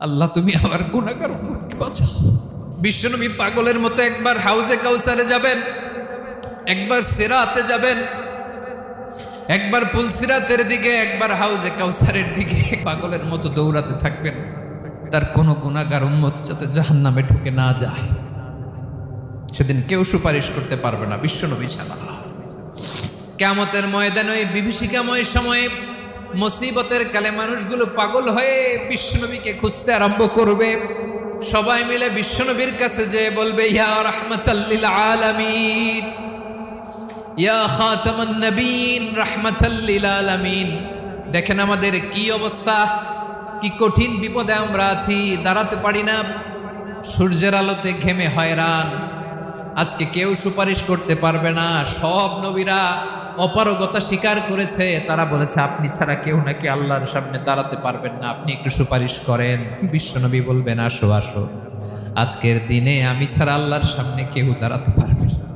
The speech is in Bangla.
আল্লাহ তুমি আমার গুনাহগার উম্মতকে বাঁচাও। বিশ্বনবী পাগলের মতো একবার হাউজে কাউসারে যাবেন, একবার সিরাতে যাবেন, একবার পুলসিরাতের দিকে, একবার হাউজে কাউসারের দিকে পাগলের মতো দৌড়াতে থাকবেন, তার কোনো গুনাহগার উম্মত যাতে জাহান্নামে ঢুকে না যায়। সেদিন কেউ সুপারিশ করতে পারবে না বিশ্বনবী ছাড়া। কিয়ামতের ময়দানে ওই বিভীষিকাময় সময়ে মুসিবতের কালে মানুষগুলো পাগল হয়ে বিশ্বনবীকে খুঁজতে আরম্ভ করবে। সবাই মিলে বিশ্বনবীর কাছে যেয়ে বলবে, ইয়া রাহমাতাল লিল আলামিন, ইয়া খাতামান নবীন, রাহমাতাল লিল আলামিন। দেখেন আমাদের কি অবস্থা, কি কঠিন বিপদে আমরা আছি, দাঁড়াতে পারি না, সূর্যের আলোতে ঘেমে হয়রান। আজকে কেউ সুপারিশ করতে পারবে না। সব নবীরা অপারগতা স্বীকার করেছে, তারা বলেছে আপনি ছাড়া কেউ নাকি আল্লাহর সামনে দাঁড়াতে পারবেন না, আপনি একটু সুপারিশ করেন। বিশ্বনবী বলবেন, আসো আসো, আজকের দিনে আমি ছাড়া আল্লাহর সামনে কেউ দাঁড়াতে পারবে না।